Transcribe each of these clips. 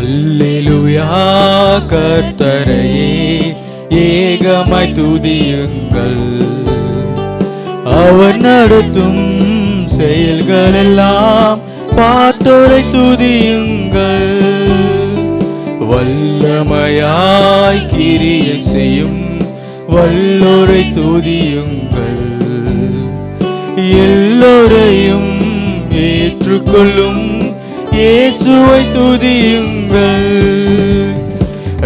அல்லேலூயா கர்த்தரையே ஏகமாய் துதியுங்கள். அவர் நடத்தும் செயல்கள் எல்லாம் பார்த்தோரை துதியுங்கள். வல்லமையாய் கிரியை செய்யும் வல்லோரை துதியுங்கள். எல்லோரையும் ஏற்றுக்கொள்ளும் இயேசுவை துதியுங்கள்.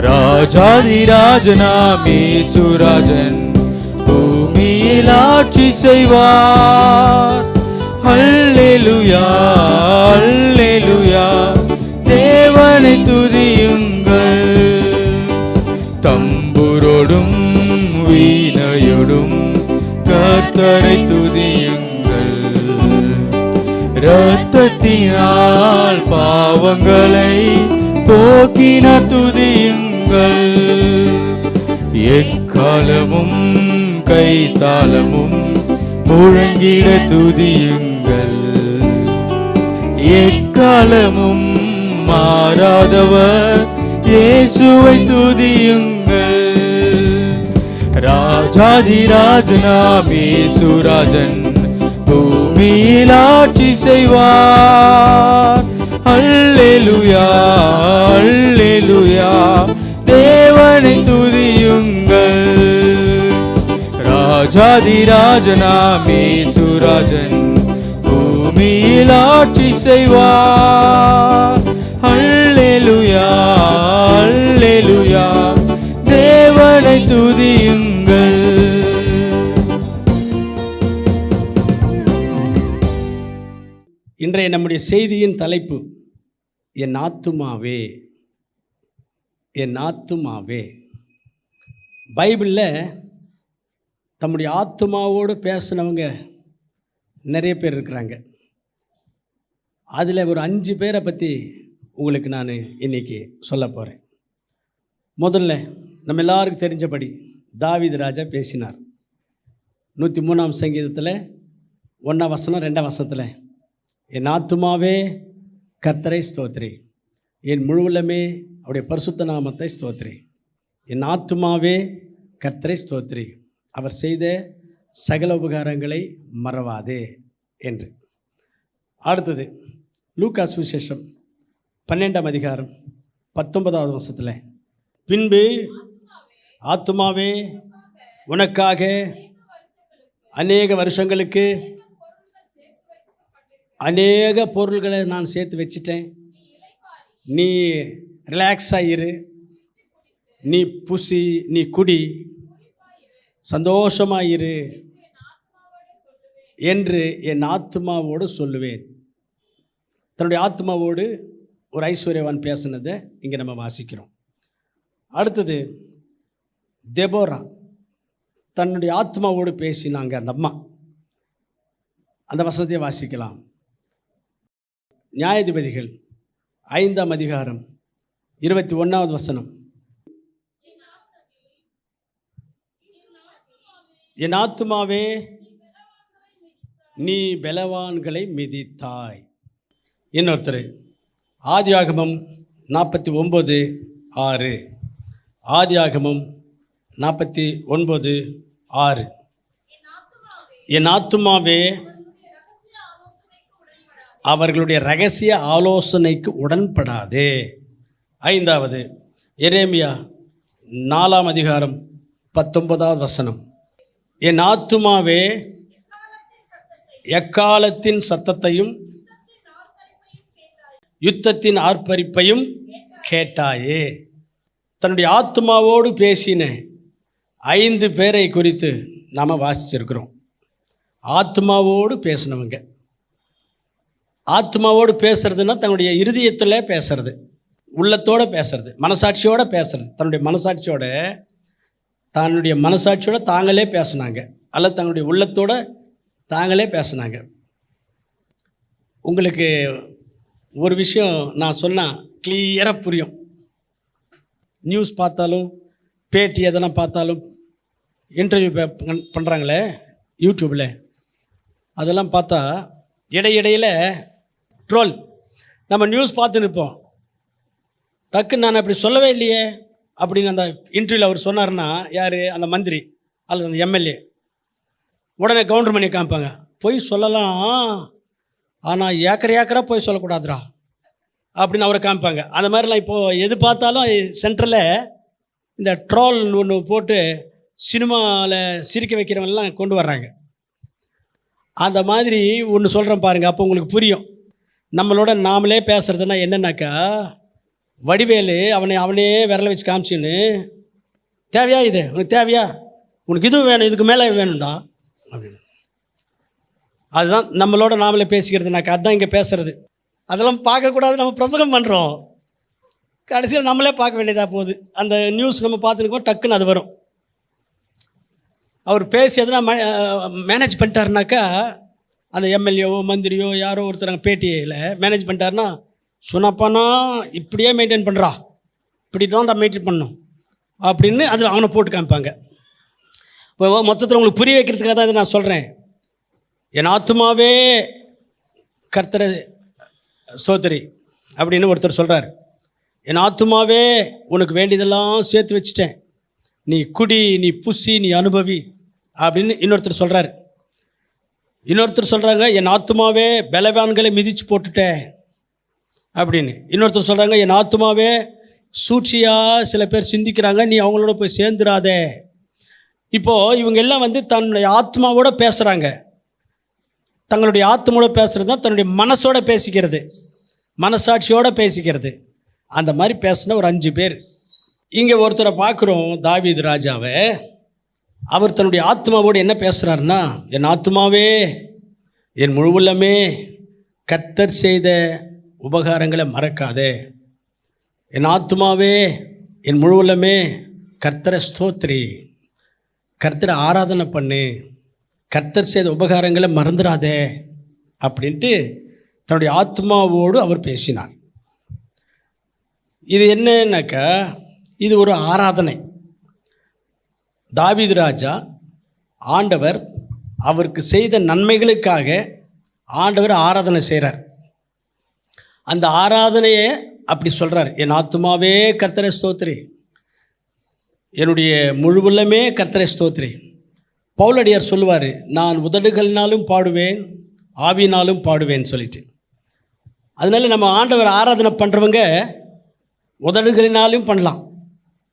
ராஜாதி ராஜனாம் இயேசுராஜன் பூமியில் ஆட்சி செய்வார். அல்லேலூயா அல்லேலூயா தேவனை துதியுங்கள். தம்புரோடும் வீணையோடும் கர்த்தரை துதியுங்கள். இரத்தத்தினால் பாவங்களை போக்கினார் துதியுங்கள். எக்காலமும் கைத்தாளமும் முழங்கிட துதியுங்கள். எக்காலமும் மாறாதவர் இயேசுவை துதியுங்கள். ராஜாதி ராஜனாம் இயேசுராஜன் பூமியில் ஆட்சி செய்வார். அல்லேலூயா அல்லேலூயா தேவனை துதியுங்கள். ராஜாதி ராஜனாம் இயேசுராஜன் பூமியில் ஆட்சி செய்வார். அல்லேலூயா அல்லேலூயா தேவனை துதியுங்கள். இன்றைய நம்முடைய செய்தியின் தலைப்பு என் ஆத்துமாவே என் ஆத்துமாவே. பைபிளில் தம்முடைய ஆத்துமாவோடு பேசினவங்க நிறைய பேர் இருக்கிறாங்க. அதில் ஒரு 5 பேரை பற்றி உங்களுக்கு நான் இன்றைக்கி சொல்ல போகிறேன். முதல்ல நம்ம எல்லாருக்கும் தெரிஞ்சபடி தாவீது ராஜா பேசினார். 103ஆம் சங்கீதத்தில் 1ஆம் வசனம் 2ஆம் வசனத்தில் என் ஆத்துமாவே கர்த்தரை ஸ்தோத்திரி, என் முழுவலமே அவருடைய பரிசுத்த நாமத்தை ஸ்தோத்திரி. என் ஆத்துமாவே கர்த்தரை ஸ்தோத்திரி, அவர் செய்த சகல உபகாரங்களை மறவாதே என்று. அடுத்தது லூக்கா சுவிசேஷம் 12ஆம் அதிகாரம் 19வது வசனத்தில் பின்பு ஆத்துமாவே உனக்காக அநேக வருஷங்களுக்கு அநேக பொருள்களை நான் சேர்த்து வச்சிட்டேன், நீ ரிலாக்ஸாக இரு, நீ புசி, நீ குடி, சந்தோஷமாக இரு என்று என் ஆத்மாவோடு சொல்லுவேன். தன்னுடைய ஆத்மாவோடு ஒரு ஐஸ்வர்யவான் பேசினதை இங்கே நம்ம வாசிக்கிறோம். அடுத்தது தெபோரா தன்னுடைய ஆத்மாவோடு பேசினாங்க அந்த அம்மா. அந்த வசனத்தை வாசிக்கலாம். நியாயாதிபதிகள் 5ஆம் அதிகாரம் 21வது வசனம். என் ஆத்துமாவே நீ பலவான்களை மிதித்தாய். இன்னொருத்தர் ஆதியாகமம் 49:6. ஆதியாகமம் 49:6. என் ஆத்துமாவே அவர்களுடைய இரகசிய ஆலோசனைக்கு உடன்படாதே. 5வது எரேமியா 4ஆம் அதிகாரம் 19வது வசனம். என் ஆத்துமாவே எக்காலத்தின் சத்தத்தையும் யுத்தத்தின் ஆர்ப்பரிப்பையும் கேட்டாயே. தன்னுடைய ஆத்மாவோடு பேசின 5 பேரை குறித்து நாம் வாசிச்சிருக்கிறோம். ஆத்மாவோடு பேசினவங்க. ஆத்மாவோடு பேசுறதுன்னா தன்னுடைய இருதயத்தில் பேசுறது, உள்ளத்தோடு பேசுறது, மனசாட்சியோடு பேசுறது. தன்னுடைய மனசாட்சியோட தாங்களே பேசுனாங்க, அல்லது தங்களுடைய உள்ளத்தோடு தாங்களே பேசுனாங்க. உங்களுக்கு ஒரு விஷயம் நான் சொன்னால் கிளியராக புரியும். நியூஸ் பார்த்தாலும், பேட்டி எதெல்லாம் பார்த்தாலும், இன்டர்வியூ பண்ணுறாங்களே யூடியூப்பில், அதெல்லாம் பார்த்தா இடையிடையில் ட்ரோல். நம்ம நியூஸ் பார்த்து நிற்போம், டக்குன்னு நான் அப்படி சொல்லவே இல்லையே அப்படின்னு அந்த இன்டர்வியூவில் அவர் சொன்னார்னா, யார் அந்த மந்திரி அல்லது அந்த எம்எல்ஏ உடனே கவுண்டர் பண்ணி காமிப்பாங்க. போய் சொல்லலாம், ஆனால் ஏக்கராக போய் சொல்லக்கூடாதுரா அப்படின்னு அவரை காமிப்பாங்க. அந்த மாதிரிலாம் இப்போது எது பார்த்தாலும் சென்டரில் இந்த ட்ரோல் ஒன்று போட்டு சினிமாவில் சிரிக்க வைக்கிறவங்கெல்லாம் கொண்டு வர்றாங்க. அந்த மாதிரி ஒன்று சொல்கிறேன் பாருங்கள், அப்போ உங்களுக்கு புரியும். நம்மளோட நாமளே பேசுகிறதுனா என்னன்னாக்கா, வடிவேலு அவனே விரல வச்சு காமிச்சின்னு, தேவையா இது உனக்கு தேவையா, உனக்கு இதுவும் வேணும், இதுக்கு மேலே வேணும்டா அப்படின்னு. அதுதான் நம்மளோட நாமளே பேசிக்கிறதுனாக்கா, அதுதான் இங்கே பேசுகிறது. அதெல்லாம் பார்க்கக்கூடாது. நம்ம பிரசங்கம் பண்ணுறோம், கடைசியில் நம்மளே பார்க்க வேண்டியதாக போகுது. அந்த நியூஸ் நம்ம பார்த்துருக்கோம், டக்குன்னு அது வரும். அவர் பேசி எதுனா மேனேஜ் பண்ணிட்டாருனாக்கா, அந்த எம்எல்ஏவோ மந்திரியோ யாரோ ஒருத்தர் பேட்டியில் மேனேஜ் பண்ணிட்டாருன்னா, சொன்னப்பானா இப்படியே மெயின்டைன் பண்ணுறா, இப்படி தான் மெயின்டைன் பண்ணணும் அப்படின்னு அது அவனை போட்டு காமிப்பாங்க. இப்போ மொத்தத்தில் உங்களுக்கு புரிய வைக்கிறதுக்காக தான் இதை நான் சொல்கிறேன். என் ஆத்துமாவே கர்த்தரை ஸ்தோத்திரி அப்படின்னு ஒருத்தர் சொல்கிறார். என் ஆத்துமாவே உனக்கு வேண்டியதெல்லாம் சேர்த்து வச்சுட்டேன், நீ குடி, நீ புசி, நீ அனுபவி அப்படின்னு இன்னொருத்தர் சொல்கிறார். இன்னொருத்தர் சொல்கிறாங்க, என் ஆத்துமாவே பலவான்களை மிதித்து போட்டுட்டேன் அப்படின்னு. இன்னொருத்தர் சொல்கிறாங்க, என் ஆத்துமாவே சூழ்ச்சியாக சில பேர் சிந்திக்கிறாங்க, நீ அவங்களோட போய் சேர்ந்துடாதே. இப்போது இவங்க எல்லாம் தன்னுடைய ஆத்மாவோட பேசுகிறாங்க. தங்களுடைய ஆத்மாவோட பேசுகிறது தான் தன்னுடைய மனசோட பேசிக்கிறது, மனசாட்சியோடு பேசிக்கிறது. அந்த மாதிரி பேசின ஒரு 5 பேர். இங்கே ஒருத்தரை பார்க்குறோம், தாவீது ராஜாவை. அவர் தன்னுடைய ஆத்மாவோடு என்ன பேசுகிறாருன்னா, என் ஆத்மாவே என் முழு உள்ளமே கர்த்தர் செய்த உபகாரங்களை மறக்காதே. என் ஆத்மாவே என் முழு உள்ளமே கர்த்தரை ஸ்தோத்திரி, கர்த்தரை ஆராதனை பண்ணு, கர்த்தர் செய்த உபகாரங்களை மறந்துடாதே அப்படின்ட்டு தன்னுடைய ஆத்மாவோடு அவர் பேசினார். இது என்னன்னாக்கா, இது ஒரு ஆராதனை. தாவீது ராஜா ஆண்டவர் அவருக்கு செய்த நன்மைகளுக்காக ஆண்டவர் ஆராதனை செய்கிறார். அந்த ஆராதனையை அப்படி சொல்கிறார், என் ஆத்துமாவே கர்த்தரை ஸ்தோத்திரி, என்னுடைய முழு உள்ளமே கர்த்தரை ஸ்தோத்திரி. பவுலடியார் சொல்லுவார், நான் உதடுகளினாலும் பாடுவேன், ஆவியினாலும் பாடுவேன்னு சொல்லிட்டு. அதனால நம்ம ஆண்டவர் ஆராதனை பண்ணுறவங்க உதடுகளினாலும் பண்ணலாம்,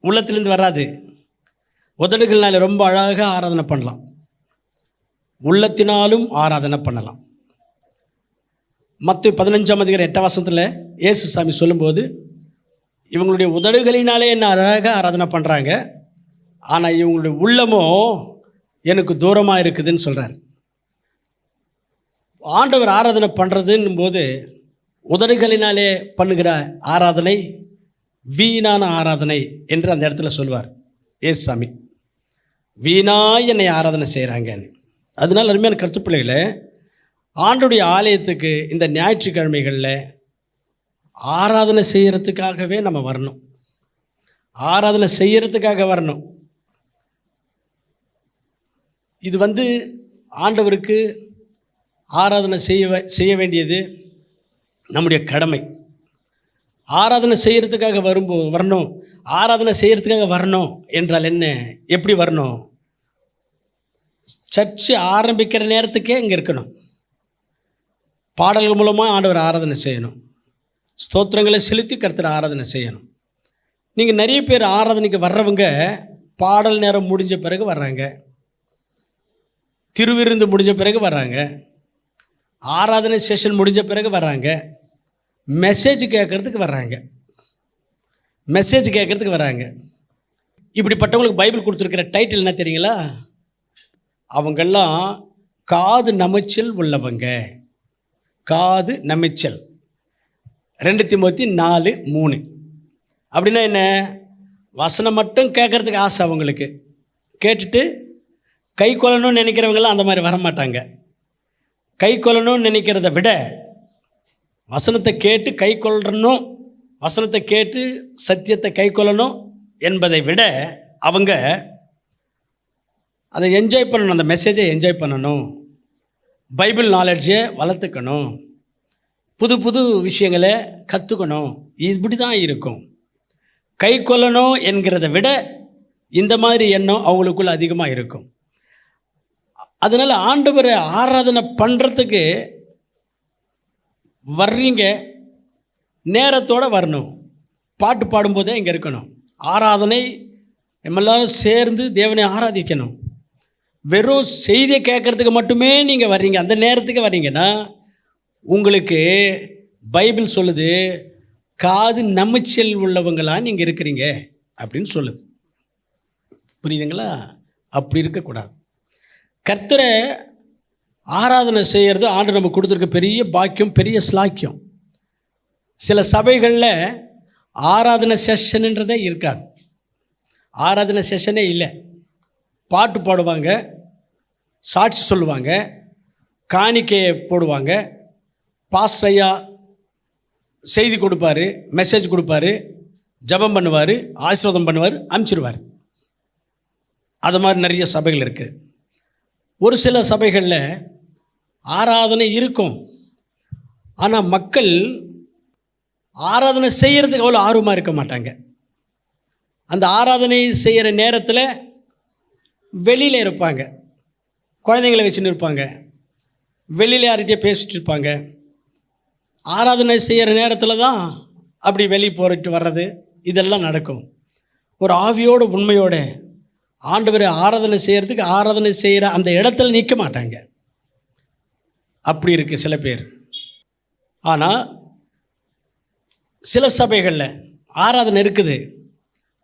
உள்ளத்திலேருந்து வராது. உதடுகளினால ரொம்ப அழகாக ஆராதனை பண்ணலாம், உள்ளத்தினாலும் ஆராதனை பண்ணலாம். மத்தேயு 15:8 இயேசு சாமி சொல்லும்போது, இவங்களுடைய உதடுகளினாலே என்ன அழகாக ஆராதனை பண்ணுறாங்க, ஆனால் இவங்களுடைய உள்ளமோ எனக்கு தூரமாக இருக்குதுன்னு சொல்கிறார். ஆண்டவர் ஆராதனை பண்ணுறதுன்னும் போது உதடுகளினாலே பண்ணுகிற ஆராதனை வீணான ஆராதனை என்று அந்த இடத்துல சொல்வார் இயேசு சாமி. வீணாய் என்னை ஆராதனை செய்கிறாங்கன்னு. அதனால் அருமையான கருத்துப்பிள்ளைகளை, ஆண்டுடைய ஆலயத்துக்கு இந்த ஞாயிற்றுக்கிழமைகளில் ஆராதனை செய்கிறதுக்காகவே நம்ம வரணும், ஆராதனை செய்கிறதுக்காக வரணும். இது ஆண்டவருக்கு ஆராதனை செய்ய வேண்டியது நம்முடைய கடமை. ஆராதனை செய்கிறதுக்காக வரணும். ஆராதனை செய்கிறதுக்காக வரணும் என்றால் என்ன, எப்படி வரணும்? சர்ச்சு ஆரம்பிக்கிற நேரத்துக்கே இங்கே இருக்கணும். பாடல்கள் மூலமாக ஆண்டவர் ஆராதனை செய்யணும், ஸ்தோத்திரங்களை செலுத்தி கர்த்தர் ஆராதனை செய்யணும். நீங்கள் நிறைய பேர் ஆராதனைக்கு வர்றவங்க பாடல் நேரம் முடிஞ்ச பிறகு வர்றாங்க, திருவிருந்து முடிஞ்ச பிறகு வர்றாங்க, ஆராதனை செஷன் முடிஞ்ச பிறகு வர்றாங்க, மெசேஜ் கேட்குறதுக்கு வர்றாங்க, இப்படிப்பட்டவங்களுக்கு பைபிள் கொடுத்துருக்கிற டைட்டில் என்ன தெரியுங்களா? அவங்கெல்லாம் காது நமைச்சல் உள்ளவங்க. காது நமைச்சல் 2 தீமோத்தேயு 4:3. அப்படின்னா என்ன? வசனம் மட்டும் கேட்குறதுக்கு ஆசை அவங்களுக்கு, கேட்டுட்டு கை கொள்ளணும்னு நினைக்கிறவங்களாம் அந்த மாதிரி வரமாட்டாங்க. கை கொள்ளணும்னு நினைக்கிறத விட வசனத்தை கேட்டு கை கொள்ளணும், வசனத்தை கேட்டு சத்தியத்தை கை கொள்ளணும் என்பதை விட அவங்க அதை என்ஜாய் பண்ணணும், அந்த மெசேஜை என்ஜாய் பண்ணணும், பைபிள் நாலேஜை வளர்த்துக்கணும், புது புது விஷயங்களை கற்றுக்கணும். இப்படி தான் இருக்கும். கை கொள்ளணும் என்கிறத விட இந்த மாதிரி எண்ணம் அவங்களுக்குள்ள அதிகமாக இருக்கும். அதனால் ஆண்டவரை ஆராதனை பண்ணுறதுக்கு வர்றீங்க, நேரத்தோடு வரணும். பாட்டு பாடும்போதே இங்கே இருக்கணும். ஆராதனை நம்மளாலும் சேர்ந்து தேவனை ஆராதிக்கணும். வெறும் செய்தியை கேட்குறதுக்கு மட்டுமே நீங்கள் வர்றீங்க, அந்த நேரத்துக்கு வர்றீங்கன்னா உங்களுக்கு பைபிள் சொல்லுது காது நமைச்சல் உள்ளவங்களாம் நீங்கள் இருக்கிறீங்க அப்படின்னு சொல்லுது. புரியுதுங்களா? அப்படி இருக்கக்கூடாது. கர்த்தரை ஆராதனை செய்கிறது ஆண்டு நமக்கு கொடுத்துருக்க பெரிய பாக்கியம், பெரிய ஸ்லாக்கியம். சில சபைகளில் ஆராதனை செஷன்ன்றதே இருக்காது. ஆராதனை செஷனே இல்லை. பாட்டு பாடுவாங்க, சாட்சி சொல்லுவாங்க, காணிக்கையை போடுவாங்க, பாஸ்டர் ஐயா செய்தி கொடுப்பார், மெசேஜ் கொடுப்பார், ஜபம் பண்ணுவார், ஆசீர்வாதம் பண்ணுவார், அனுப்பிச்சிடுவார். அது மாதிரி நிறைய சபைகள் இருக்குது. ஒரு சில சபைகளில் ஆராதனை இருக்கும், ஆனால் மக்கள் ஆராதனை செய்கிறதுக்கு அவ்வளோ ஆர்வமாக இருக்க மாட்டாங்க. அந்த ஆராதனை செய்கிற நேரத்தில் வெளியில் இருப்பாங்க, குழந்தைங்களை வச்சுன்னு இருப்பாங்க, வெளியில் யார்கிட்டயே பேசிட்டு இருப்பாங்க. ஆராதனை செய்கிற நேரத்தில் தான் அப்படி வெளியே போயிட்டு வர்றது இதெல்லாம் நடக்கும். ஒரு ஆவியோட உண்மையோட ஆண்டவரை ஆராதனை செய்கிறதுக்கு ஆராதனை செய்கிற அந்த இடத்துல நிற்க மாட்டாங்க. அப்படி இருக்குது சில பேர். ஆனால் சில சபைகளில் ஆராதனை இருக்குது.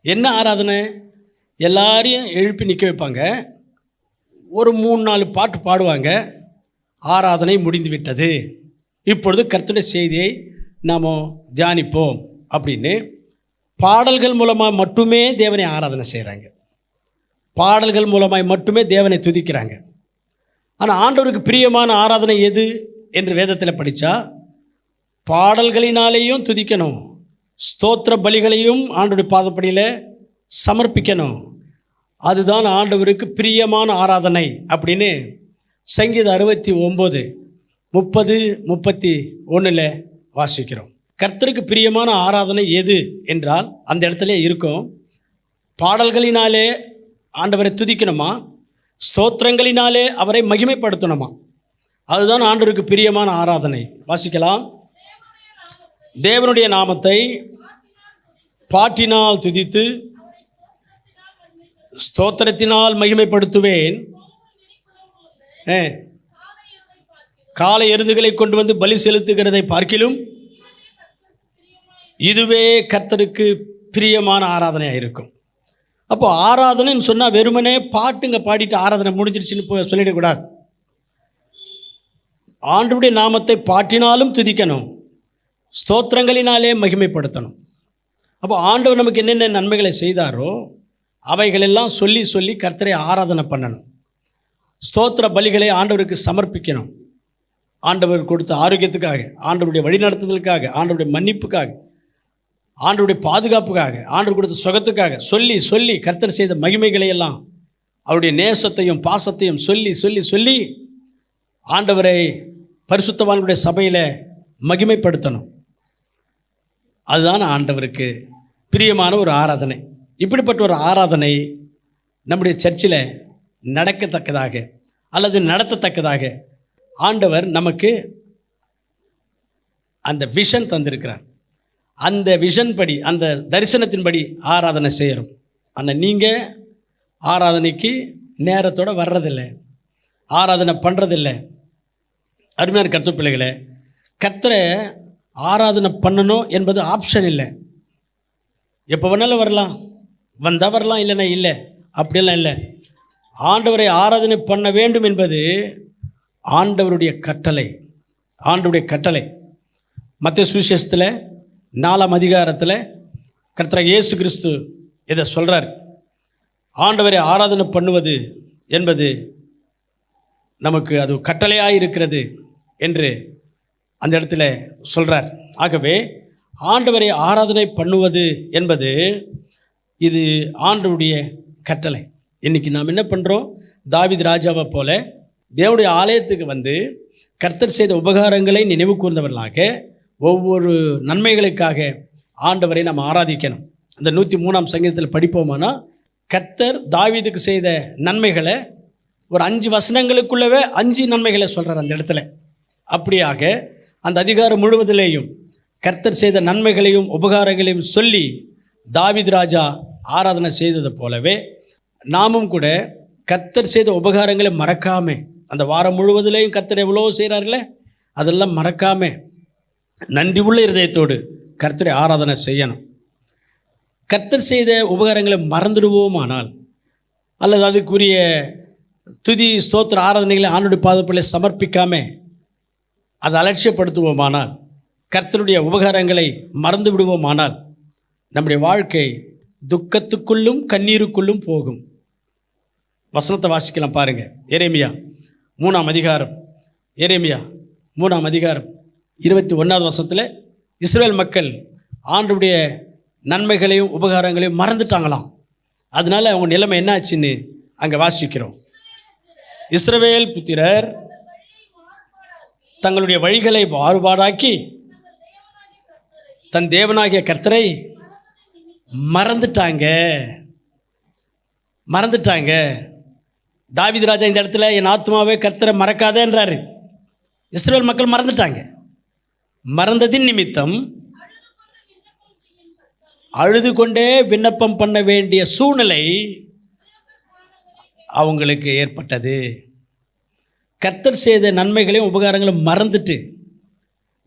என்ன ஆராதனை? எல்லாரையும் எழுப்பி நிற்க வைப்பாங்க, ஒரு 3-4 பாட்டு பாடுவாங்க, ஆராதனை முடிந்து விட்டது, இப்பொழுது கர்த்தருடைய செய்தியை நாம் தியானிப்போம் அப்படின்னு பாடல்கள் மூலமாக மட்டுமே தேவனை ஆராதனை செய்கிறாங்க. பாடல்கள் மூலமாய் மட்டுமே தேவனை துதிக்கிறாங்க. ஆனால் ஆண்டவருக்கு பிரியமான ஆராதனை எது என்று வேதத்தில் படித்தா, பாடல்களினாலேயும் துதிக்கணும், ஸ்தோத்திர பலிகளையும் ஆண்டவருடைய பாதப்படியில் சமர்ப்பிக்கணும். அதுதான் ஆண்டவருக்கு பிரியமான ஆராதனை அப்படின்னு சங்கீதம் 69:30-31 வாசிக்கிறோம். கர்த்தருக்கு பிரியமான ஆராதனை எது என்றால் அந்த இடத்துல இருக்கும். பாடல்களினாலே ஆண்டவரை துதிக்கணுமா, ஸ்தோத்திரங்களினாலே அவரை மகிமைப்படுத்தணுமா, அதுதான் ஆண்டவருக்கு பிரியமான ஆராதனை. வாசிக்கலாம். தேவனுடைய நாமத்தை பாட்டினால் துதித்து ஸ்தோத்திரத்தினால் மகிமைப்படுத்துவேன். காலை எருதுகளை கொண்டு வந்து பலி செலுத்துகிறதை பார்க்கிலும் இதுவே கர்த்தருக்கு பிரியமான ஆராதனையாக இருக்கும். அப்போ ஆராதனைன்னு சொன்னால் வெறுமனே பாட்டுங்க பாடிட்டு ஆராதனை முடிஞ்சிருச்சுன்னு சொல்லிடக்கூடாது. ஆண்டவருடைய நாமத்தை பாட்டினாலும் துதிக்கணும், ஸ்தோத்திரங்களினாலே மகிமைப்படுத்தணும். அப்போ ஆண்டவர் நமக்கு என்னென்ன நன்மைகளை செய்தாரோ அவைகளெல்லாம் சொல்லி சொல்லி கர்த்தரை ஆராதனை பண்ணணும். ஸ்தோத்திர பலிகளை ஆண்டவருக்கு சமர்ப்பிக்கணும். ஆண்டவர் கொடுத்த ஆரோக்கியத்துக்காக, ஆண்டவருடைய வழிநடத்துதலுக்காக, ஆண்டவருடைய மன்னிப்புக்காக, ஆண்டவருடைய பாதுகாப்புக்காக, ஆண்டவர் கொடுத்த சுகத்துக்காக சொல்லி சொல்லி கர்த்தர் செய்த மகிமைகளை எல்லாம், அவருடைய நேசத்தையும் பாசத்தையும் சொல்லி சொல்லி சொல்லி ஆண்டவரை பரிசுத்தவான்களுடைய சபையில் மகிமைப்படுத்தணும். அதுதான் ஆண்டவருக்கு பிரியமான ஒரு ஆராதனை. இப்படிப்பட்ட ஒரு ஆராதனை நம்முடைய சர்ச்சில் நடக்கத்தக்கதாக அல்லது நடத்தத்தக்கதாக ஆண்டவர் நமக்கு அந்த விஷன் தந்திருக்கிறார். அந்த விஷன் படி, அந்த தரிசனத்தின்படி ஆராதனை செய்கிறோம். ஆனால் நீங்கள் ஆராதனைக்கு நேரத்தோடு வர்றதில்லை, ஆராதனை பண்ணுறதில்லை. அருமையான கர்த்தர் பிள்ளைகளே, கர்த்தரை ஆராதனை பண்ணணும் என்பது ஆப்ஷன் இல்லை. எப்போ வேணாலும் வரலாம், வந்தால் வரலாம், இல்லைன்னா இல்லை, அப்படியெல்லாம் இல்லை. ஆண்டவரை ஆராதனை பண்ண வேண்டும் என்பது ஆண்டவருடைய கட்டளை. ஆண்டவருடைய கட்டளை மத்தேயு சுவிசேஷத்தில் 4ஆம் அதிகாரத்தில் கர்த்தர் இயேசு கிறிஸ்து இதை சொல்கிறார். ஆண்டவரை ஆராதனை பண்ணுவது என்பது நமக்கு அது கட்டளையாக இருக்கிறது என்று அந்த இடத்துல சொல்கிறார். ஆகவே ஆண்டவரை ஆராதனை பண்ணுவது என்பது இது ஆண்டவருடைய கட்டளை. இன்றைக்கி நாம் என்ன பண்ணுறோம்? தாவீது ராஜாவை போல தேவனுடைய ஆலயத்துக்கு வந்து கர்த்தர் செய்த உபகாரங்களை நினைவு கூர்ந்தவர்களாக ஒவ்வொரு நன்மைகளுக்காக ஆண்டவரை நாம் ஆராதிக்கணும். அந்த 103ஆம் சங்கீதத்தில் படிப்போமானா, கர்த்தர் தாவீதுக்கு செய்த நன்மைகளை ஒரு 5 வசனங்களுக்குள்ளவே 5 நன்மைகளை சொல்கிறார் அந்த இடத்துல. அப்படியாக அந்த அதிகாரம் முழுவதிலேயும் கர்த்தர் செய்த நன்மைகளையும் உபகாரங்களையும் சொல்லி தாவீது ராஜா ஆராதனை செய்தது போலவே நாமும் கூட கர்த்தர் செய்த உபகாரங்களை மறக்காம, அந்த வாரம் முழுவதிலேயும் கர்த்தர் எவ்வளோ செய்கிறார்களே அதெல்லாம் மறக்காம நன்றி உள்ள இருதயத்தோடு கர்த்தரை ஆராதனை செய்யணும். கர்த்தர் செய்த உபகாரங்களை மறந்துடுவோமானால், அல்லது அதுக்குரிய துதி ஸ்தோத்திர ஆராதனைகளை ஆண்டுடைய பாதப்பிள்ளை சமர்ப்பிக்காம அதை அலட்சியப்படுத்துவோமானால், கர்த்தருடைய உபகாரங்களை மறந்து விடுவோமானால், நம்முடைய வாழ்க்கை துக்கத்துக்குள்ளும் கண்ணீருக்குள்ளும் போகும். வசனத்தை வாசிக்கலாம் பாருங்க. எரேமியா 3ஆம் அதிகாரம், எரேமியா 3ஆம் அதிகாரம் 21வது வசனத்தில் இஸ்ரவேல் மக்கள் ஆண்டவருடைய நன்மைகளையும் உபகாரங்களையும் மறந்துட்டாங்களாம். அதனால அவங்க நிலைமை என்ன ஆச்சுன்னு அங்கே வாசிக்கிறோம். இஸ்ரவேல் புத்திரர் தங்களுடைய வழிகளை மாறுபாடாக்கி தன் தேவனாகிய கர்த்தரை மறந்துட்டாங்க. தாவீது ராஜா இந்த இடத்துல என் ஆத்மாவே கர்த்தரை மறக்காதேன்றாரு. இஸ்ரவேல் மக்கள் மறந்துட்டாங்க. மறந்ததின் நிமித்தம் அழுது கொண்டே விண்ணப்பம் பண்ண வேண்டிய சூழ்நிலை அவங்களுக்கு ஏற்பட்டது. கர்த்தர் செய்த நன்மைகளையும் உபகாரங்களையும் மறந்துட்டு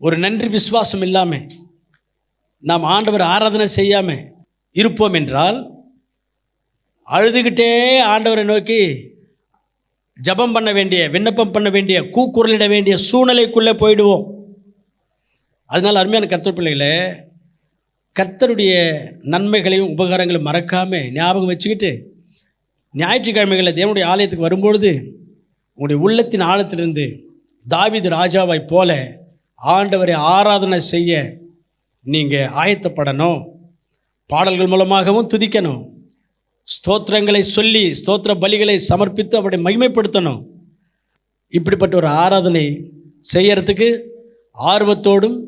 ஒரு நன்றி விசுவாசம் இல்லாமல் நாம் ஆண்டவர் ஆராதனை செய்யாமல் இருப்போம் என்றால், அழுதுகிட்டே ஆண்டவரை நோக்கி ஜபம் பண்ண வேண்டிய, விண்ணப்பம் பண்ண வேண்டிய, கூக்குரலிட வேண்டிய சூழ்நிலைக்குள்ளே போயிடுவோம். அதனால் அருமையான கர்த்தர் பிள்ளைகளே, கர்த்தருடைய நன்மைகளையும் உபகாரங்களையும் மறக்காமல் ஞாபகம் வச்சுக்கிட்டு ஞாயிற்றுக்கிழமைகளில் தேவனுடைய ஆலயத்துக்கு வரும்பொழுது உங்களுடைய உள்ளத்தின் ஆழத்திலிருந்து தாவீது ராஜாவை போல ஆண்டவரை ஆராதனை செய்ய நீங்கள் ஆயத்தப்படணும். பாடல்கள் மூலமாகவும் துதிக்கணும், ஸ்தோத்திரங்களை சொல்லி ஸ்தோத்திர பலிகளை சமர்ப்பித்து அவரை மகிமைப்படுத்தணும். இப்படிப்பட்ட ஒரு ஆராதனை செய்யறதுக்கு ஆர்வத்தோடும்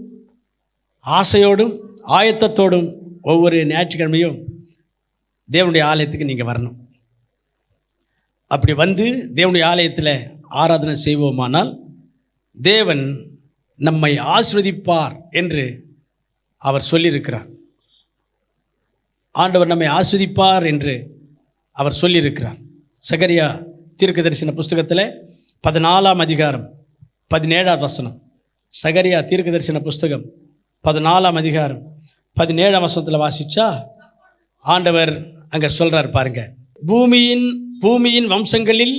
ஆசையோடும் ஆயத்தத்தோடும் ஒவ்வொரு ஞாயிற்றுக்கிழமையும் தேவனுடைய ஆலயத்துக்கு நீங்கள் வரணும். அப்படி வந்து தேவனுடைய ஆலயத்தில் ஆராதனை செய்வோமானால் தேவன் நம்மை ஆசீர்வதிப்பார் என்று அவர் சொல்லியிருக்கிறார். ஆண்டவர் நம்மை ஆசீர்வதிப்பார் என்று அவர் சொல்லியிருக்கிறார். சகரியா தீர்க்கதரிசன புஸ்தகத்தில் 14ஆம் அதிகாரம் 17ஆம் வசனம். சகரியா தீர்க்கதரிசன புஸ்தகம் 14ஆம் அதிகாரம் 17ஆம் வசனத்தில் வாசிச்சா ஆண்டவர் அங்கே சொல்கிறார் பாருங்க. பூமியின் வம்சங்களில்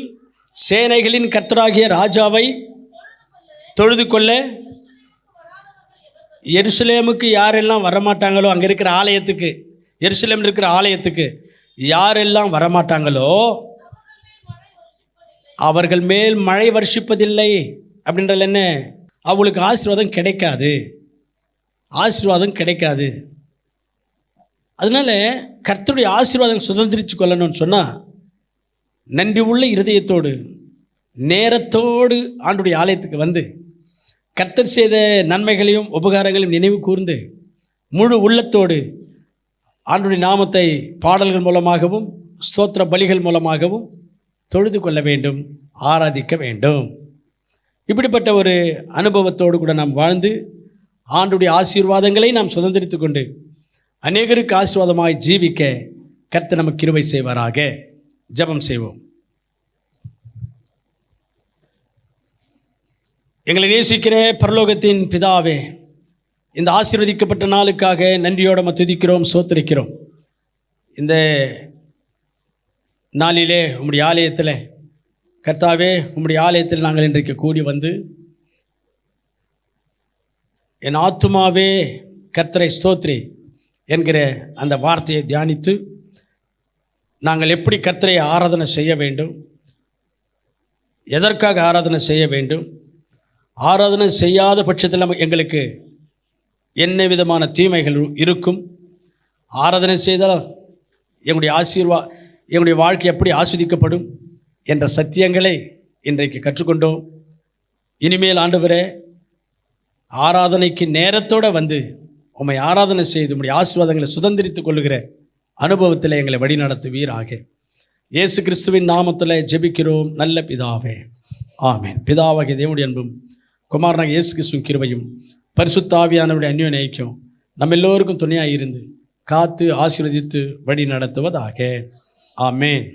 சேனைகளின் கர்த்தராகிய ராஜாவை தொழுது கொள்ள எருசலேமுக்கு யாரெல்லாம் வரமாட்டாங்களோ, அங்கே இருக்கிற ஆலயத்துக்கு, எருசலேம் இருக்கிற ஆலயத்துக்கு யாரெல்லாம் வரமாட்டாங்களோ அவர்கள் மேல் மழை வருஷிப்பதில்லை. அப்படின்றது என்ன? அவங்களுக்கு ஆசீர்வாதம் கிடைக்காது. அதனால கர்த்தருடைய ஆசீர்வாதம் சுதந்திரிச்சு கொள்ளணும்னு சொன்னால் நன்றி உள்ள இருதயத்தோடு நேரத்தோடு ஆண்டுடைய ஆலயத்துக்கு வந்து கர்த்தர் செய்த நன்மைகளையும் உபகாரங்களையும் நினைவு கூர்ந்து முழு உள்ளத்தோடு ஆண்டுடைய நாமத்தை பாடல்கள் மூலமாகவும் ஸ்தோத்திர பலிகள் மூலமாகவும் தொழுது கொள்ள வேண்டும், ஆராதிக்க வேண்டும். இப்படிப்பட்ட ஒரு அனுபவத்தோடு கூட நாம் வாழ்ந்து ஆண்டுடைய ஆசீர்வாதங்களை நாம் சுதந்திரித்து கொண்டு அநேகருக்கு ஆசீர்வாதமாய் ஜீவிக்க கர்த்தர் நமக்கு கிருபை செய்வாராக. ஜெபம் செய்வோம். எங்களை நேசிக்கிற பரலோகத்தின் பிதாவே, இந்த ஆசீர்வதிக்கப்பட்ட நாளுக்காக நன்றியோடு நம்ம துதிக்கிறோம், சோத்திரிக்கிறோம். இந்த நாளிலே உம்முடைய ஆலயத்தில் கர்த்தாவே, உம்முடைய ஆலயத்தில் நாங்கள் இன்றைக்கு கூடி வந்து என் ஆத்துமாவே கர்த்தரை ஸ்தோத்ரி என்கிற அந்த வார்த்தையை தியானித்து நாங்கள் எப்படி கர்த்தரை ஆராதனை செய்ய வேண்டும், எதற்காக ஆராதனை செய்ய வேண்டும், ஆராதனை செய்யாத பட்சத்தில் எங்களுக்கு என்ன விதமான தீமைகள் இருக்கும், ஆராதனை செய்தால் எங்களுடைய வாழ்க்கை எப்படி ஆஸ்வதிக்கப்படும் என்ற சத்தியங்களை இன்றைக்கு கற்றுக்கொண்டோம். இனிமேல் ஆண்டவரே, ஆராதனைக்கு நேரத்தோடு வந்து உம்மை ஆராதனை செய்து உம்முடைய ஆசீர்வாதங்களை சுதந்திரித்துக் கொள்ளுகிற அனுபவத்தில் எங்களை வழி நடத்துவீராக. இயேசு கிறிஸ்துவின் நாமத்தில் ஜெபிக்கிறோம் நல்ல பிதாவே, ஆமென். பிதாவாகிய தேவனுடைய அன்பும் குமாரனாகிய இயேசு கிறிஸ்துவின் கிருபையும் பரிசுத்த ஆவியானவருடைய அந்யோன்ய ஐக்கியம் நம்ம எல்லோருக்கும் துணையாக இருந்து காத்து ஆசீர்வதித்து வழி நடத்துவதாக. ஆமென்.